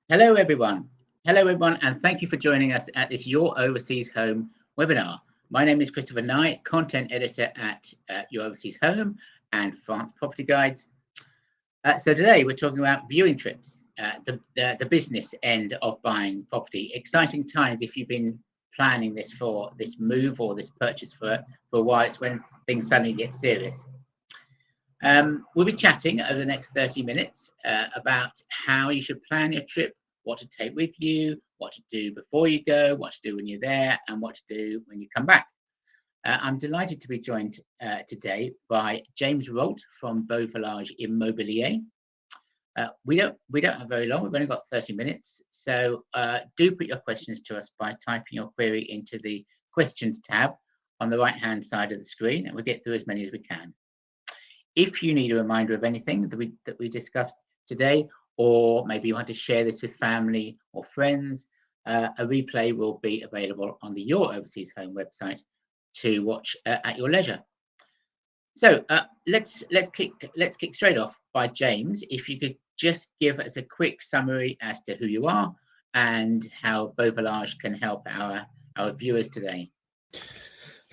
Hello, everyone. Hello, everyone, and thank you for joining us at this Your Overseas Home webinar. My name is Christopher Knight, content editor at Your Overseas Home and France Property Guides. So today we're talking about viewing trips, the business end of buying property. Exciting times if you've been planning this for this move or this purchase for a while. It's when things suddenly get serious. We'll be chatting over the next 30 minutes about how you should plan your trip, what to take with you, what to do before you go, what to do when you're there, and what to do when you come back. I'm delighted to be joined today by James Rolt from Beau Village Immobilier. We don't have very long. We've only got 30 minutes, so do put your questions to us by typing your query into the questions tab on the right-hand side of the screen, and we'll get through as many as we can. If you need a reminder of anything that we discussed today, or maybe you want to share this with family or friends, a replay will be available on the Your Overseas Home website to watch at your leisure. So let's kick straight off by James. If you could just give us a quick summary as to who you are and how Beau Village can help our viewers today.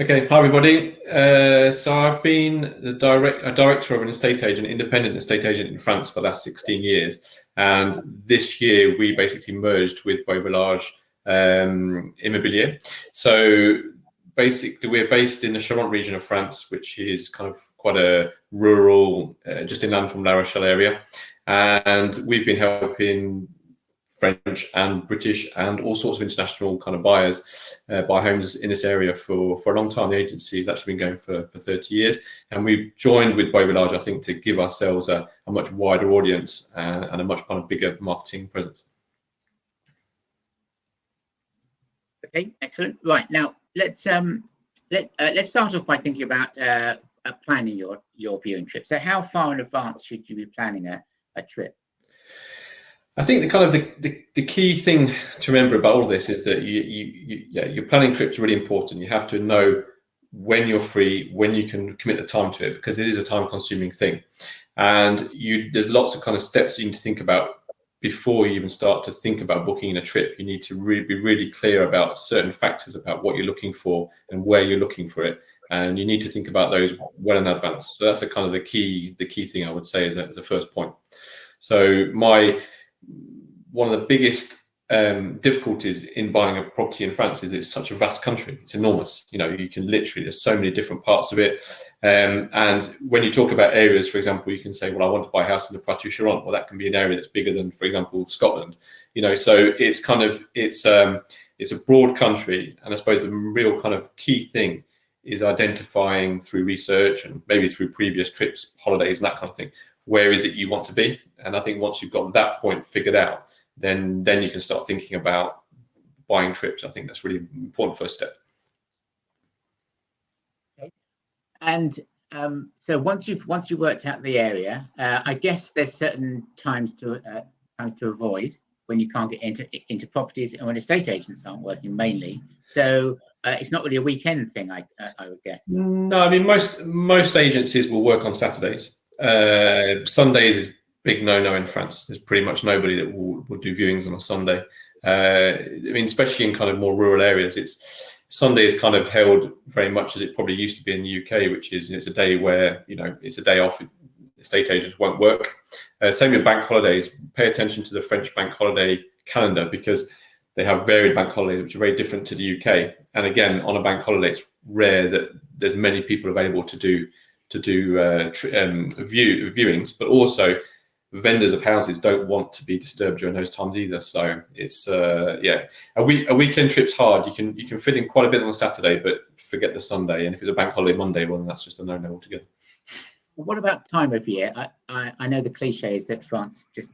Okay, hi everybody. So I've been a director of an independent estate agent in France for the last 16 years. And this year we basically merged with Beau Village Immobilier. So basically we're based in the Charente region of France, which is kind of quite a rural, just inland from La Rochelle area. And we've been helping French and British and all sorts of international kind of buyers buy homes in this area for a long time. The agency has actually been going for 30 years, and we've joined with Beau Village, I think, to give ourselves a much wider audience and a much kind of bigger marketing presence. Okay, excellent. Right, now let's start off by thinking about planning your viewing trip. So how far in advance should you be planning a trip? I think the kind of the key thing to remember about all of this is that your planning trips are really important. You have to know when you're free, when you can commit the time to it, because it is a time-consuming thing. And there's lots of kind of steps you need to think about before you even start to think about booking a trip. You need to be really clear about certain factors about what you're looking for and where you're looking for it, and you need to think about those well in advance. So that's the kind of the key thing I would say as a first point. So one of the biggest difficulties in buying a property in France is it's such a vast country. It's enormous. You know, you can literally, there's so many different parts of it. And when you talk about areas, for example, you can say, well, I want to buy a house in the Poitou-Charentes. Well, that can be an area that's bigger than, for example, Scotland. You know, so it's kind of, it's a broad country. And I suppose the real kind of key thing is identifying through research and maybe through previous trips, holidays, and that kind of thing. Where is it you want to be? And I think once you've got that point figured out, then you can start thinking about buying trips. I think that's really important first step. Okay. And so once you've worked out the area, I guess there's certain times to avoid when you can't get into properties and when estate agents aren't working mainly. So it's not really a weekend thing, I would guess. No, I mean most agencies will work on Saturdays. Sundays is big no-no in France. There's pretty much nobody that will do viewings on a Sunday. I mean, especially in kind of more rural areas, Sunday is kind of held very much as it probably used to be in the UK, which is it's a day where, you know, it's a day off. Estate agents won't work. Same with bank holidays. Pay attention to the French bank holiday calendar because they have varied bank holidays, which are very different to the UK. And again, on a bank holiday, it's rare that there's many people available to do viewings, but also vendors of houses don't want to be disturbed during those times either. So it's a weekend trip's hard. You can fit in quite a bit on a Saturday, but forget the Sunday. And if it's a bank holiday Monday, well, then that's just a no-no altogether. What about time of year? I know the cliche is that France just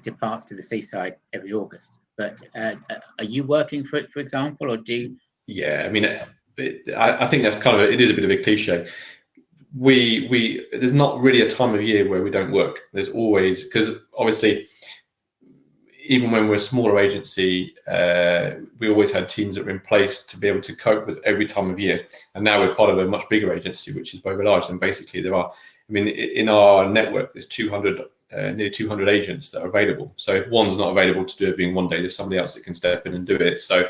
departs to the seaside every August, but are you working for it, for example, or do you? Yeah, I mean, I think that's kind of it is a bit of a cliche. There's not really a time of year where we don't work. There's always, because obviously even when we're a smaller agency, we always had teams that were in place to be able to cope with every time of year. And now we're part of a much bigger agency, which is Beau Village. And basically there are, I mean, in our network, there's 200 nearly 200 agents that are available. So if one's not available to do it in one day, there's somebody else that can step in and do it. So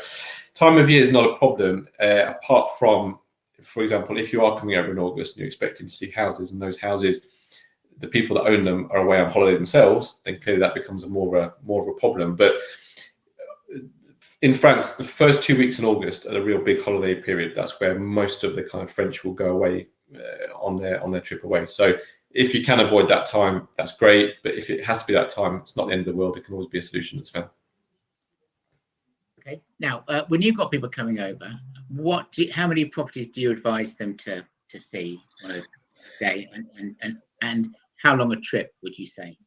time of year is not a problem, apart from, for example, if you are coming over in August and you're expecting to see houses, and those houses, the people that own them are away on holiday themselves, then clearly that becomes more of a problem. But in France, the first 2 weeks in August are the real big holiday period. That's where most of the kind of French will go away on their trip away. So if you can avoid that time, that's great. But if it has to be that time, it's not the end of the world. It can always be a solution that's found. Okay. Now, when you've got people coming over, how many properties do you advise them to see on a day, and how long a trip would you say?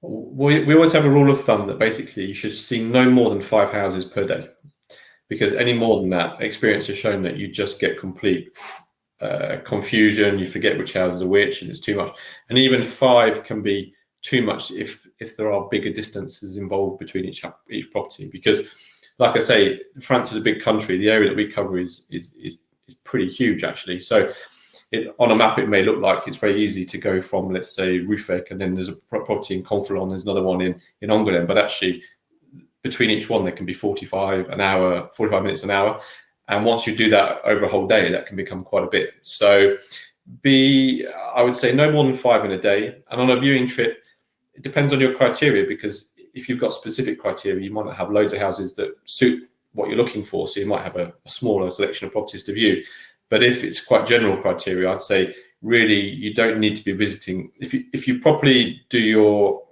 We always have a rule of thumb that basically you should see no more than 5 houses per day, because any more than that, experience has shown that you just get complete confusion. You forget which houses are which, and it's too much. And even 5 can be too much if there are bigger distances involved between each property. Because, like I say, France is a big country. The area that we cover is pretty huge, actually. So on a map, it may look like it's very easy to go from, let's say, Ruffec, and then there's a property in Conflans, there's another one in Angoulême, but actually between each one there can be 45 minutes an hour, and once you do that over a whole day, that can become quite a bit. So I would say no more than 5 in a day. And on a viewing trip, it depends on your criteria, because if you've got specific criteria, you might not have loads of houses that suit what you're looking for, so you might have a smaller selection of properties to view. But if it's quite general criteria, I'd say really you don't need to be visiting. If you properly do your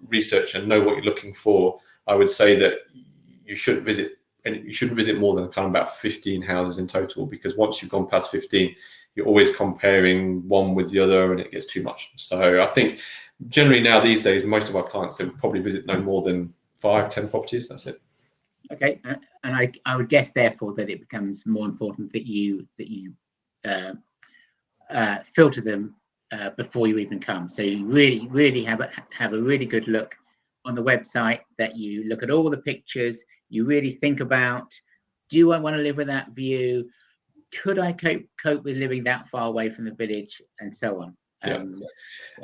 research and know what you're looking for, I would say that you shouldn't visit more than kind of about 15 houses in total, because once you've gone past 15, you're always comparing one with the other and it gets too much. So I think generally now these days, most of our clients, they would probably visit no more than 5-10 properties. That's it. Okay, and I would guess therefore that it becomes more important that you filter them before you even come. So you really have a really good look on the website, that you look at all the pictures, you really think about, do I want to live with that view? Could I cope with living that far away from the village, and so on? Yeah.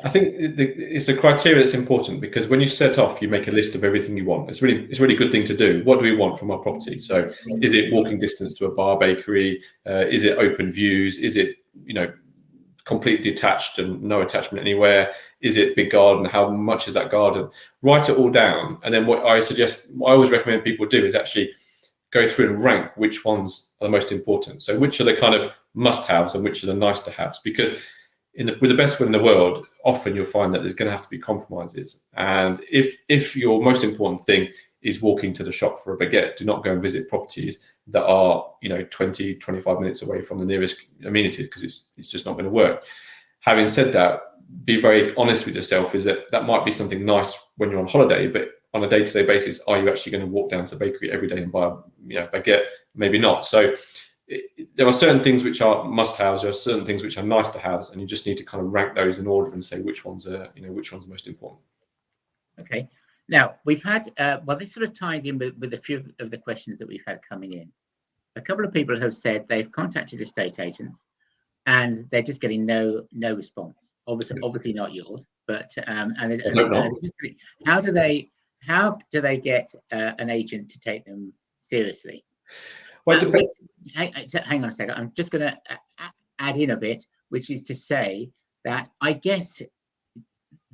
I think it's the criteria that's important, because when you set off, you make a list of everything you want. It's a really good thing to do. What do we want from our property? So is it walking distance to a bar, bakery? Is it open views? Is it, completely detached and no attachment anywhere? Is it big garden? How much is that garden? Write it all down. And then what I always recommend people do is actually go through and rank which ones are the most important. So which are the kind of must-haves and which are the nice-to-haves? Because with the best will in the world, often you'll find that there's going to have to be compromises. And if your most important thing is walking to the shop for a baguette, do not go and visit properties that are 20, 25 minutes away from the nearest amenities, because it's just not going to work. Having said that, be very honest with yourself, is that might be something nice when you're on holiday, but on a day-to-day basis, are you actually going to walk down to the bakery every day and buy a baguette? Maybe not. So there are certain things which are must-haves, there are certain things which are nice-to-haves, and you just need to kind of rank those in order and say which ones are most important. Okay. Now we've had this sort of ties in with a few of the questions that we've had coming in. A couple of people have said they've contacted estate agents and they're just getting no response. Obviously not yours, but how do they get an agent to take them seriously? Well, hang on a second. I'm just going to add in a bit, which is to say that I guess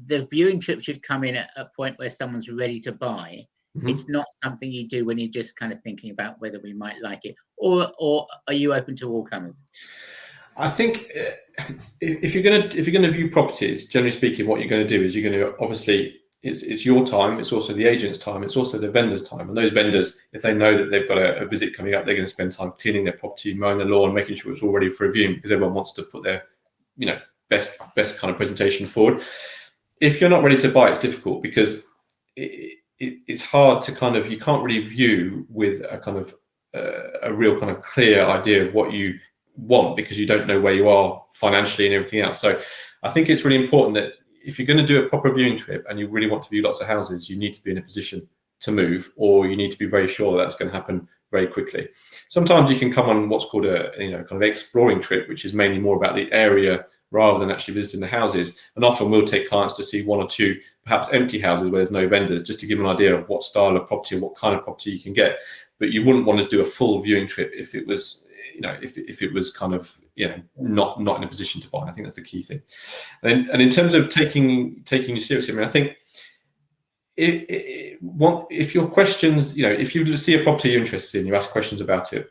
the viewing trip should come in at a point where someone's ready to buy. Mm-hmm. It's not something you do when you're just kind of thinking about whether we might like it, or are you open to all comers? I think if you're going to view properties, generally speaking, what you're going to do is you're going to obviously it's your time, it's also the agent's time, it's also the vendor's time. And those vendors, if they know that they've got a visit coming up, they're going to spend time cleaning their property, mowing the lawn, making sure it's all ready for a viewing, because everyone wants to put their best kind of presentation forward. If you're not ready to buy, it's difficult, because it's hard to you can't really view with a kind of a real kind of clear idea of what you want, because you don't know where you are financially and everything else. So I think it's really important that if you're going to do a proper viewing trip and you really want to view lots of houses, you need to be in a position to move, or you need to be very sure that's going to happen very quickly. Sometimes you can come on what's called a kind of exploring trip, which is mainly more about the area rather than actually visiting the houses. And often we'll take clients to see one or two perhaps empty houses where there's no vendors, just to give them an idea of what style of property and what kind of property you can get. But you wouldn't want to do a full viewing trip if it was, if it was kind of, not in a position to buy. I think that's the key thing. And in terms of taking you seriously, I mean, I think if your questions, if you see a property you're interested in, you ask questions about it,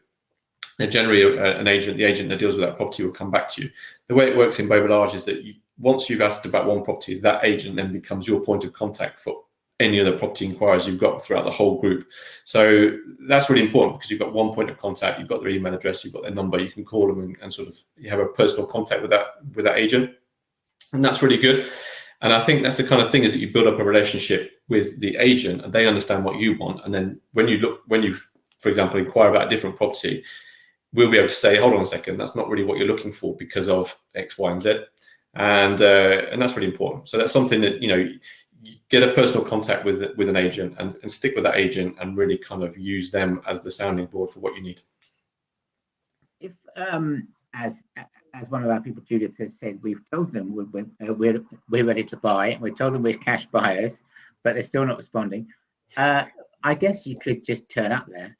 then generally the agent that deals with that property will come back to you. The way it works in Bow Large is that once you've asked about one property, that agent then becomes your point of contact for any other property inquiries you've got throughout the whole group. So that's really important, because you've got one point of contact, you've got their email address, you've got their number, you can call them and sort of you have a personal contact with that agent, and that's really good. And I think that's the kind of thing, is that you build up a relationship with the agent and they understand what you want. And then when you, for example, inquire about a different property, we'll be able to say, hold on a second, that's not really what you're looking for because of X, Y, and Z. And that's really important. So that's something that, you get a personal contact with an agent and stick with that agent and really kind of use them as the sounding board for what you need. If as one of our people, Judith, has said, we've told them we're ready to buy, and we've told them we're cash buyers, but they're still not responding. I guess you could just turn up there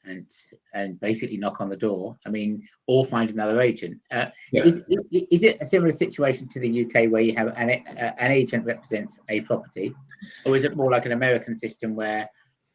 and basically knock on the door. I mean, or find another agent. Yeah. Is it a similar situation to the UK where you have an agent represents a property, or is it more like an American system where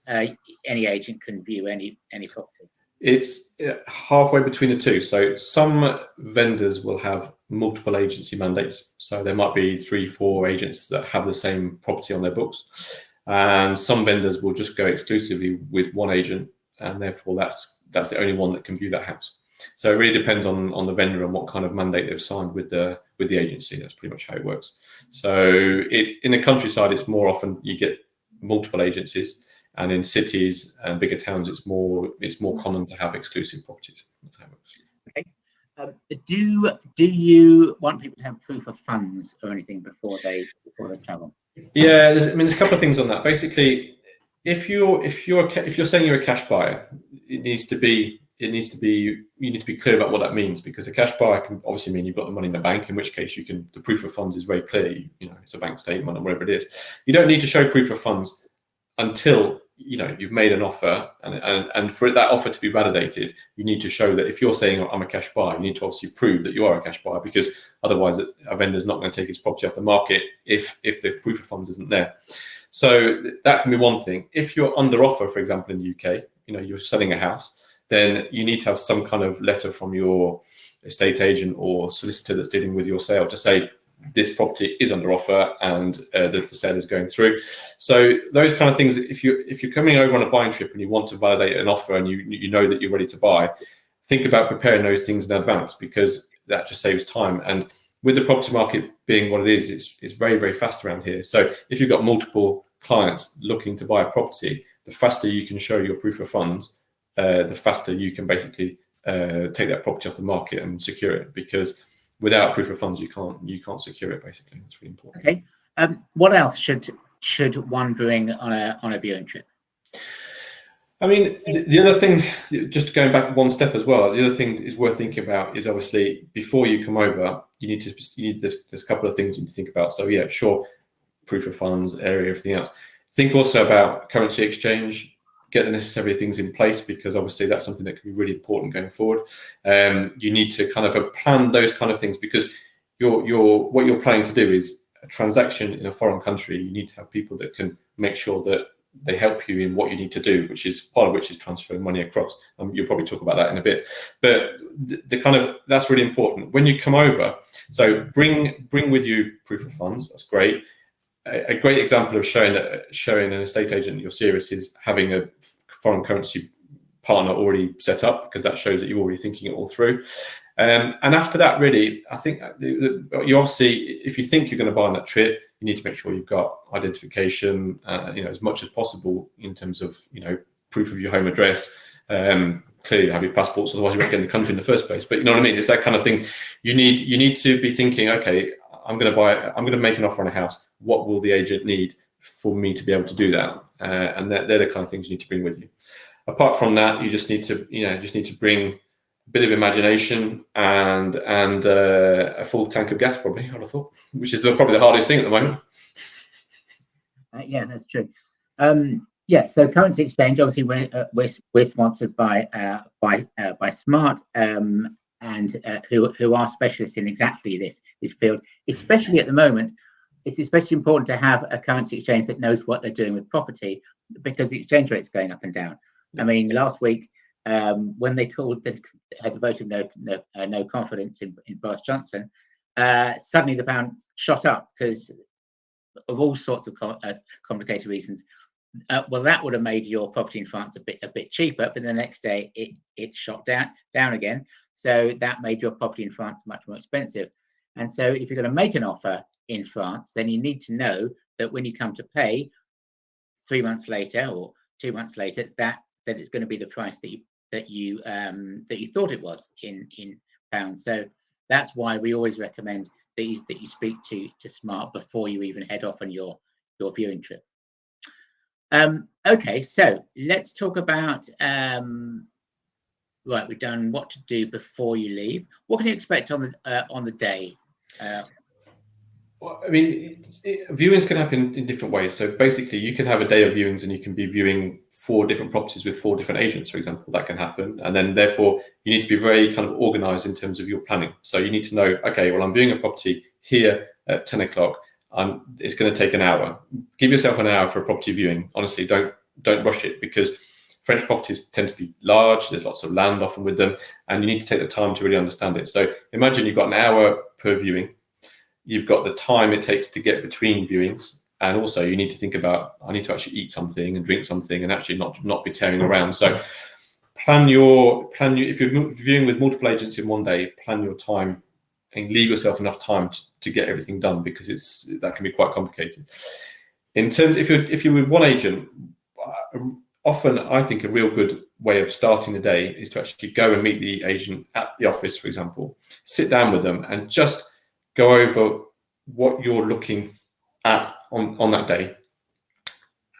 any agent can view any property? It's halfway between the two. So some vendors will have multiple agency mandates. So there might be 3-4 agents that have the same property on their books. And some vendors will just go exclusively with one agent, and therefore that's the only one that can view that house. So it really depends on the vendor and what kind of mandate they've signed with the agency. That's pretty much how it works. So in the countryside, it's more often you get multiple agencies, and in cities and bigger towns, it's more common to have exclusive properties. That's how it works. Okay. Do you want people to have proof of funds or anything before they travel? Yeah, there's a couple of things on that. Basically, if you're saying you're a cash buyer, you need to be clear about what that means, because a cash buyer can obviously mean you've got the money in the bank, in which case the proof of funds is very clear. It's a bank statement or whatever it is. You don't need to show proof of funds until you've made an offer, and for that offer to be validated, you need to show that if you're saying I'm a cash buyer, you need to obviously prove that you are a cash buyer, because otherwise a vendor's not going to take his property off the market if the proof of funds isn't there. So that can be one thing. If you're under offer, for example, in the UK, you're selling a house, then you need to have some kind of letter from your estate agent or solicitor that's dealing with your sale to say this property is under offer and the sale is going through. So those kind of things, if you're coming over on a buying trip and you want to validate an offer and you know that you're ready to buy, think about preparing those things in advance, because that just saves time. And with the property market being what it is, it's very, very fast around here. So if you've got multiple clients looking to buy a property, the faster you can show your proof of funds, the faster you can basically take that property off the market and secure it, because without proof of funds, you can't secure it. Basically, it's really important. Okay. What else should one bring on a viewing trip? I mean, the other thing, just going back one step as well, the other thing is worth thinking about is obviously before you come over, there's a couple of things you need to think about. So yeah, sure, proof of funds, area, everything else. Think also about currency exchange. Get the necessary things in place, because obviously that's something that can be really important going forward. You need to kind of plan those kind of things, because what you're planning to do is a transaction in a foreign country. You need to have people that can make sure that they help you in what you need to do, which is part of which is transferring money across. You'll probably talk about that in a bit, but that's really important when you come over. So bring with you proof of funds. That's great. A great example of showing an estate agent that you're serious is having a foreign currency partner already set up, because that shows that you're already thinking it all through. And after that, really, I think you obviously, if you think you're going to buy on that trip, you need to make sure you've got identification, as much as possible in terms of, proof of your home address. Clearly you have your passports, otherwise you won't get in the country in the first place. But you know what I mean? It's that kind of thing. You need to be thinking, okay, I'm going to make an offer on a house. What will the agent need for me to be able to do that? And they're the kind of things you need to bring with you. Apart from that, you just need to bring bit of imagination, and a full tank of gas, probably, I would have thought, which is probably the hardest thing at the moment. Yeah, that's true. Yeah, so currency exchange, obviously, we're sponsored by Smart, and who are specialists in exactly this field. Especially at the moment, it's especially important to have a currency exchange that knows what they're doing with property, because the exchange rate's going up and down. I mean, last week, when they had the vote of no confidence in Boris Johnson, suddenly the pound shot up because of all sorts of complicated reasons. Well, that would have made your property in France a bit cheaper, but the next day it shot down again. So that made your property in France much more expensive. And so if you're going to make an offer in France, then you need to know that when you come to pay 3 months later or 2 months later, that it's going to be the price that you thought it was in pounds. So that's why we always recommend that you speak to Smart before you even head off on your viewing trip. Okay, so let's talk about right. We've done what to do before you leave. What can you expect on the day? Well, I mean, viewings can happen in different ways. So basically, you can have a day of viewings and you can be viewing 4 different properties with 4 different agents, for example. That can happen. And then therefore, you need to be very kind of organized in terms of your planning. So you need to know, okay, well, I'm viewing a property here at 10 o'clock. It's going to take an hour. Give yourself an hour for a property viewing. Honestly, don't rush it, because French properties tend to be large. There's lots of land often with them, and you need to take the time to really understand it. So imagine you've got an hour per viewing. You've got the time it takes to get between viewings, and also you need to think about, I need to actually eat something and drink something and actually not be tearing around. So plan your if you're viewing with multiple agents in one day, plan your time and leave yourself enough time to get everything done, because that can be quite complicated. In terms, if you're with one agent, often I think a real good way of starting the day is to actually go and meet the agent at the office, for example, sit down with them and just go over what you're looking at on that day,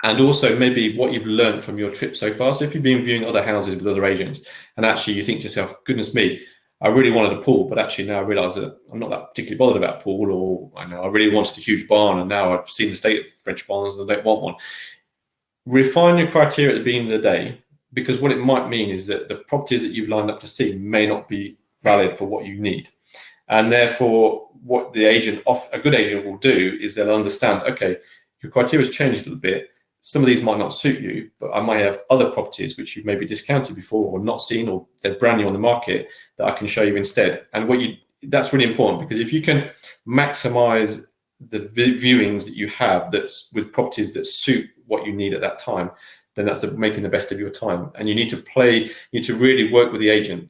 and also maybe what you've learned from your trip so far. So if you've been viewing other houses with other agents and actually you think to yourself, goodness me, I really wanted a pool, but actually now I realise that I'm not that particularly bothered about a pool, or I know I really wanted a huge barn and now I've seen the state of French barns and I don't want one. Refine your criteria at the beginning of the day, because what it might mean is that the properties that you've lined up to see may not be valid for what you need. And therefore, what a good agent will do is they'll understand, okay, your criteria has changed a little bit. Some of these might not suit you, but I might have other properties which you've maybe discounted before or not seen, or they're brand new on the market, that I can show you instead. And that's really important, because if you can maximize the viewings that you have that's with properties that suit what you need at that time, then that's making the best of your time. And you need to really work with the agent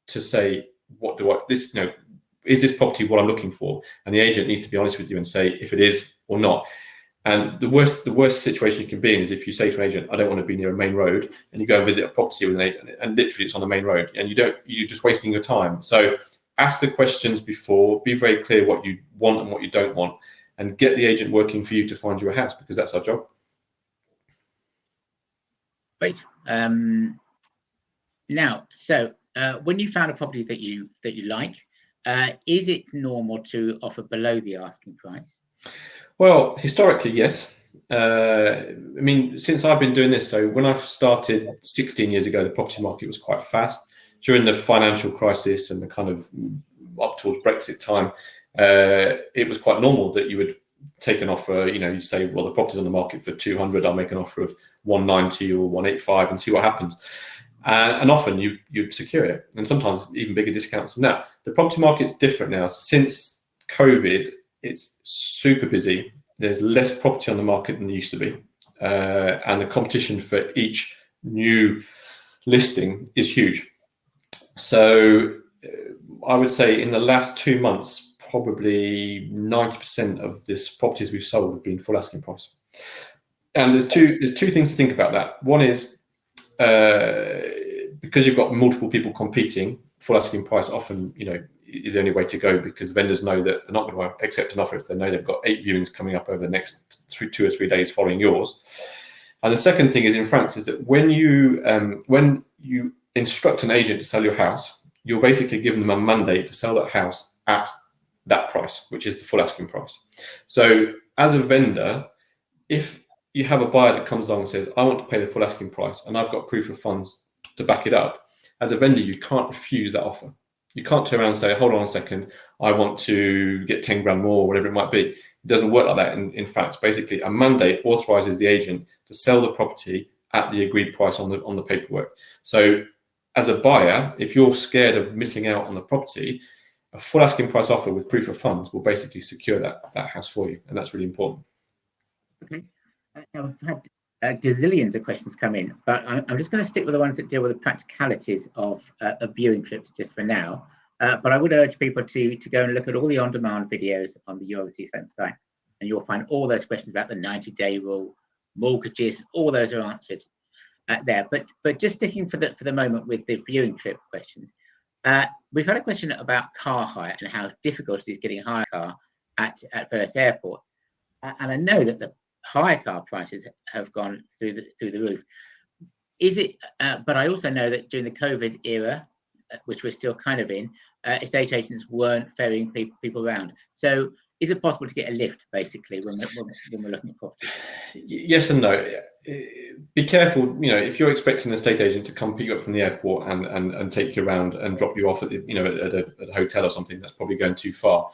to say, is this property what I'm looking for? And the agent needs to be honest with you and say if it is or not. And the worst situation you can be in is if you say to an agent, I don't want to be near a main road, and you go and visit a property with an agent and literally it's on the main road, and you're just wasting your time. So ask the questions before, be very clear what you want and what you don't want, and get the agent working for you to find you a house, because that's our job. Great. Now, so when you found a property that you like, is it normal to offer below the asking price? Well, historically, yes. I mean, since I've been doing this, so when I started 16 years ago, the property market was quite fast. During the financial crisis and the kind of up towards Brexit time, it was quite normal that you would take an offer, you say, well, the property's on the market for 200, I'll make an offer of 190 or 185 and see what happens. And often you'd secure it, and sometimes even bigger discounts than that. The property market's different now. Since COVID, it's super busy. There's less property on the market than there used to be. And the competition for each new listing is huge. So I would say in the last 2 months, probably 90% of this properties we've sold have been full asking price. And there's two things to think about that. One is because you've got multiple people competing, full asking price often, is the only way to go, because vendors know that they're not going to accept an offer if they know they've got 8 viewings coming up over the next 2 or 3 days following yours. And the second thing is in France is that when you instruct an agent to sell your house, you're basically giving them a mandate to sell that house at that price, which is the full asking price. So as a vendor, if you have a buyer that comes along and says, I want to pay the full asking price and I've got proof of funds to back it up, as a vendor, you can't refuse that offer. You can't turn around and say, hold on a second, I want to get 10 grand more, or whatever it might be. It doesn't work like that. In fact, basically, a mandate authorizes the agent to sell the property at the agreed price on the paperwork. So as a buyer, if you're scared of missing out on the property, a full asking price offer with proof of funds will basically secure that house for you. And that's really important. Okay. Now, we've had gazillions of questions come in, but I'm just going to stick with the ones that deal with the practicalities of viewing trips just for now. But I would urge people to go and look at all the on-demand videos on the Your Overseas Home site, and you'll find all those questions about the 90-day rule, mortgages, all those are answered there. But just sticking for the moment with the viewing trip questions, we've had a question about car hire and how difficult it is getting a hire car at various airports. And I know that the hire car prices have gone through the roof. Is it? But I also know that during the COVID era, which we're still kind of in, estate agents weren't ferrying people around. So is it possible to get a lift, basically, when we're looking at property? Yes and no. Be careful, if you're expecting an estate agent to come pick you up from the airport and take you around and drop you off at a hotel or something, that's probably going too far.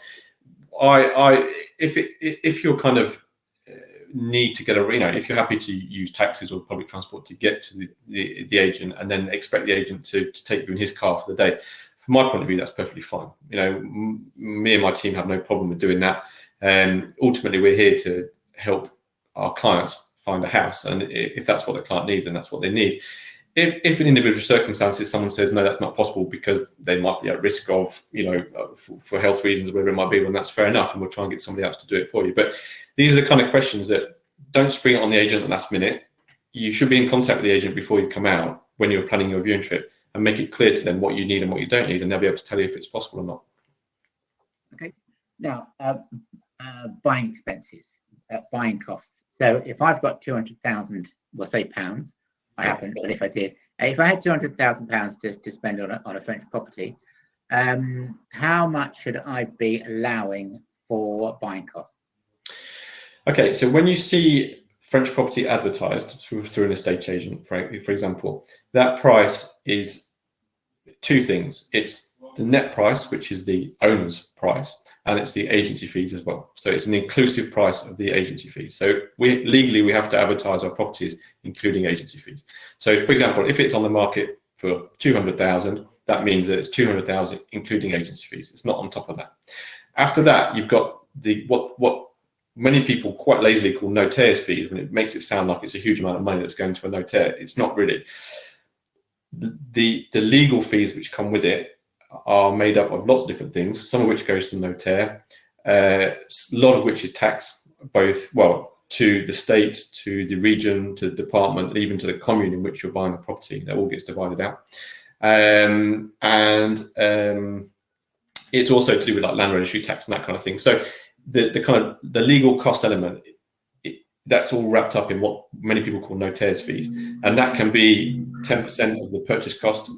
If you're kind of need to get if you're happy to use taxis or public transport to get to the agent and then expect the agent to take you in his car for the day, from my point of view, that's perfectly fine. Me and my team have no problem with doing that. Ultimately, we're here to help our clients find a house, and if that's what the client needs, and that's what they need. If in individual circumstances someone says no, that's not possible because they might be at risk of, for health reasons or whatever it might be, well, that's fair enough, and we'll try and get somebody else to do it for you. But these are the kind of questions that don't spring it on the agent at the last minute. You should be in contact with the agent before you come out when you're planning your viewing trip and make it clear to them what you need and what you don't need, and they'll be able to tell you if it's possible or not. Okay. Now, buying expenses, buying costs. So if I've got 200,000, we'll say pounds, I haven't, but if I did, if I had 200,000 pounds to spend on a French property, how much should I be allowing for buying costs? Okay, so when you see French property advertised through an estate agent, for example, that price is two things. It's the net price, which is the owner's price, and it's the agency fees as well. So it's an inclusive price of the agency fees. So legally we have to advertise our properties including agency fees. So for example, if it's on the market for 200,000, that means that it's 200,000 including agency fees. It's not on top of that. After that, you've got what many people quite lazily call notaires fees, when it makes it sound like it's a huge amount of money that's going to a notaire. It's not really. The legal fees which come with it are made up of lots of different things, some of which goes to the notaire, a lot of which is tax, to the state, to the region, to the department, and even to the commune in which you're buying the property. That all gets divided out. It's also to do with like land registry tax and that kind of thing. So the legal cost element, that's all wrapped up in what many people call notaires fees, and that can be 10% of the purchase cost,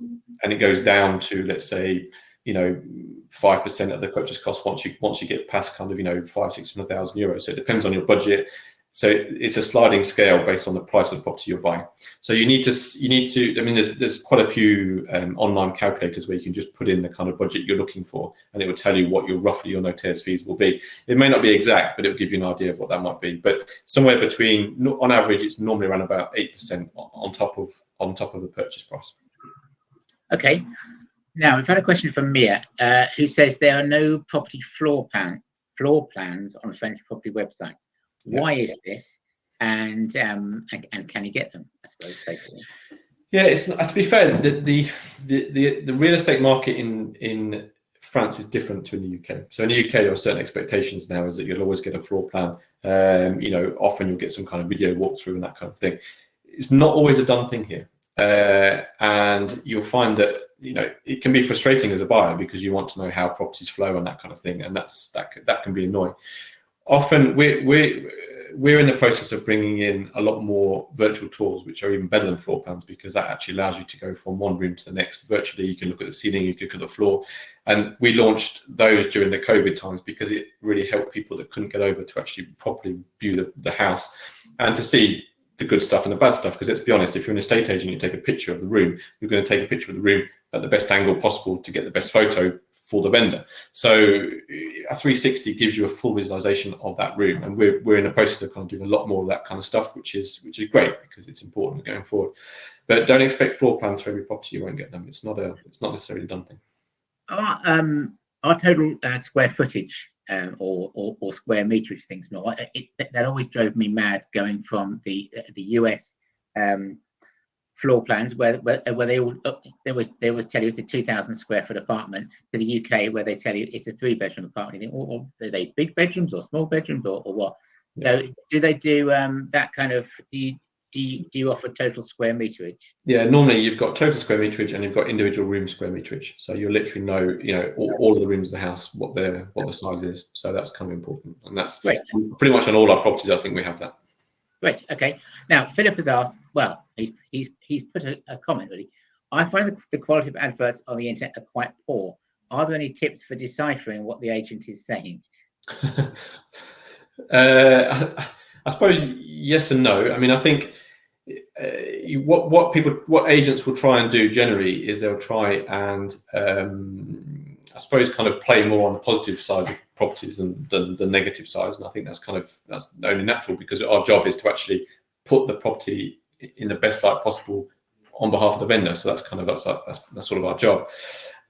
and it goes down to, let's say, 5% of the purchase cost once you get past kind of 500,000-600,000 euros. So it depends on your budget. So it's a sliding scale based on the price of the property you're buying. So you need to. I mean, there's quite a few online calculators where you can just put in the kind of budget you're looking for, and it will tell you what roughly your notaires fees will be. It may not be exact, but it will give you an idea of what that might be. But somewhere between, on average, it's normally around about 8% on top of the purchase price. Okay. Now we've had a question from Mia, who says there are no property floor plans on French property websites. Why is this, and can you get them? I suppose basically. Yeah, it's not, to be fair, the real estate market in France is different to in the UK. So in the UK, there are certain expectations now, is that you'll always get a floor plan. Often you'll get some kind of video walkthrough and that kind of thing. It's not always a done thing here, and you'll find that it can be frustrating as a buyer because you want to know how properties flow and that kind of thing, and that can be annoying. Often we're in the process of bringing in a lot more virtual tours, which are even better than floor plans, because that actually allows you to go from one room to the next virtually. You can look at the ceiling, you can look at the floor. And we launched those during the COVID times because it really helped people that couldn't get over to actually properly view the house and to see the good stuff and the bad stuff. Because let's be honest, if you're an estate agent, you take a picture of the room, you're going to take a picture of the room at the best angle possible to get the best photo for the vendor. So a 360 gives you a full visualization of that room, and we're in the process of kind of doing a lot more of that kind of stuff, which is great because it's important going forward. But don't expect floor plans for every property. You won't get them. It's not necessarily a done thing. Our total square footage or square meterage things, that always drove me mad going from the US floor plans where they always tell you it's a 2,000 square foot apartment, to the UK where they tell you it's a 3-bedroom apartment. You think, or are they big bedrooms or small bedrooms or what? Yeah. So do they do that kind of? Do you offer total square meterage? Yeah, normally you've got total square meterage and you've got individual room square meterage. So you literally know, all of the rooms of the house, what the size is. So that's kind of important, and that's great. Pretty much on all our properties. I think we have that. Great. Okay. Now Philip has asked. Well, he's put a comment really. I find the quality of adverts on the internet are quite poor. Are there any tips for deciphering what the agent is saying? I suppose yes and no. I mean, I think what agents will try and do generally is they'll try and I suppose kind of play more on the positive side of properties than the negative sides, and I think that's only natural because our job is to actually put the property in the best light possible on behalf of the vendor. So that's sort of our job.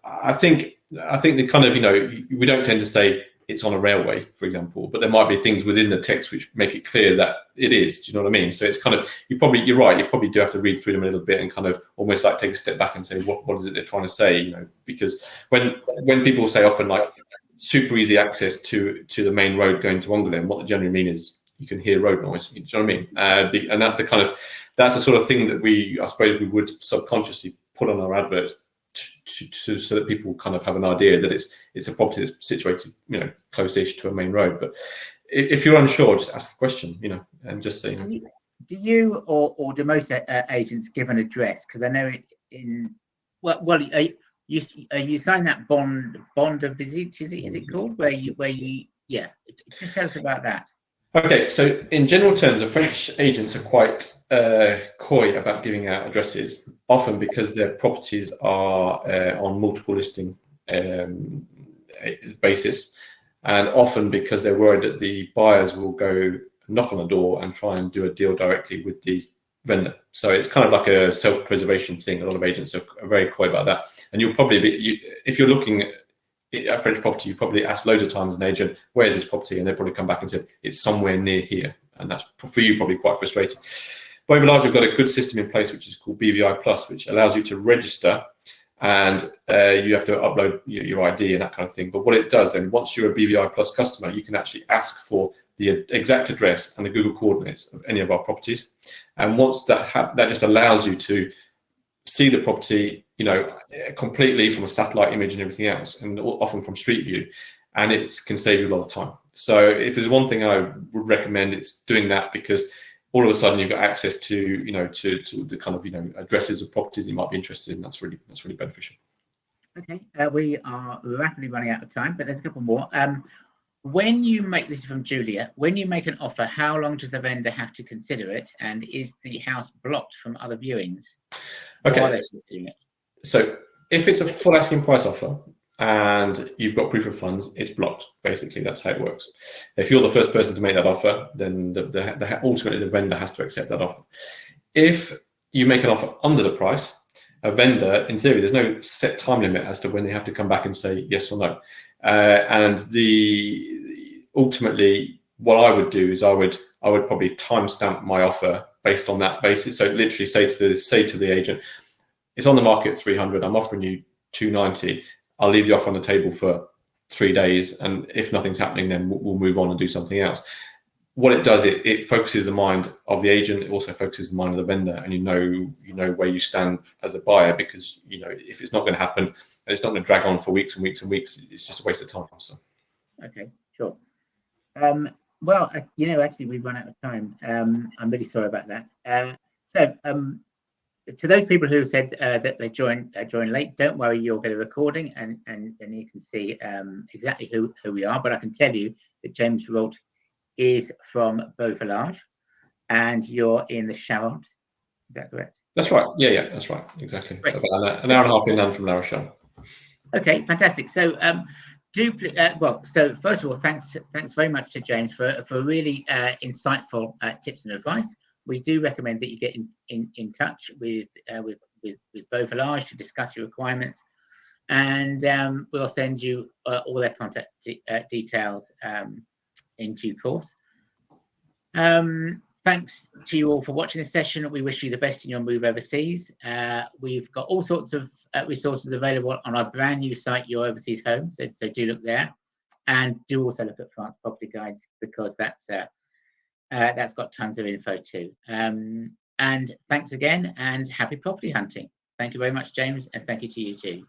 I think the kind of we don't tend to say it's on a railway, for example, but there might be things within the text which make it clear that it is. Do you know what I mean? So it's kind of, you're right, you probably do have to read through them a little bit and kind of almost like take a step back and say, what is it they're trying to say? Because when people say often like super easy access to the main road going to Angoulême, what they generally mean is you can hear road noise. Do you know what I mean? And that's the sort of thing that I suppose we would subconsciously put on our adverts so that people kind of have an idea that it's a property that's situated, close-ish to a main road. But if you're unsure, just ask the question, and just say. Do you or do most agents give an address? Because I know you sign that bond of visit. Is it called where you just tell us about that. Okay, so in general terms, the French agents are quite coy about giving out addresses, often because their properties are on multiple listing basis, and often because they're worried that the buyers will go knock on the door and try and do a deal directly with the vendor. So it's kind of like a self-preservation thing. A lot of agents are very coy about that, and you'll probably if you're looking at a French property, you probably ask loads of times an agent, where is this property? And they'll probably come back and say, it's somewhere near here. And that's for you probably quite frustrating. By and large, we've got a good system in place, which is called BVI Plus, which allows you to register, and you have to upload your ID and that kind of thing. But what it does then, once you're a BVI Plus customer, you can actually ask for the exact address and the Google coordinates of any of our properties. And once that just allows you to see the property, completely from a satellite image and everything else, and often from street view, and it can save you a lot of time. So if there's one thing I would recommend, it's doing that, because all of a sudden you've got access to the kind of addresses of properties you might be interested in. That's really beneficial. Okay, we are rapidly running out of time, but there's a couple more. When you make this from Julia, when you make an offer, how long does the vendor have to consider it, and is the house blocked from other viewings? Okay. So if it's a full asking price offer and you've got proof of funds, it's blocked. Basically, that's how it works. If you're the first person to make that offer, then ultimately the vendor has to accept that offer. If you make an offer under the price, a vendor, in theory, there's no set time limit as to when they have to come back and say yes or no. And ultimately, what I would do is I would probably timestamp my offer based on that basis. So literally say to the agent, it's on the market at 300. I'm offering you 290. I'll leave the offer on the table for 3 days, and if nothing's happening, then we'll move on and do something else. What it does, it focuses the mind of the agent. It also focuses the mind of the vendor, and you know where you stand as a buyer, because if it's not going to happen and it's not going to drag on for weeks and weeks and weeks, it's just a waste of time. So. Okay, sure. Well, actually, we've run out of time. I'm really sorry about that. So, to those people who said that they joined late, don't worry, you'll get a recording, and then you can see exactly who we are. But I can tell you that James Rolt is from Beauvillage, and you're in the Charente. Is that correct? That's right. Yeah, that's right. Exactly. Great. About an hour and a half inland from La Rochelle. Okay, fantastic. So, so first of all, thanks very much to James for really insightful tips and advice. We do recommend that you get in touch with Beauvillage to discuss your requirements, and we'll send you all their contact details in due course. Thanks to you all for watching this session. We wish you the best in your move overseas. We've got all sorts of resources available on our brand new site, Your Overseas Home. So do look there, and do also look at France Property Guides, because that's got tons of info too. And thanks again, and happy property hunting. Thank you very much, James, and thank you to you too.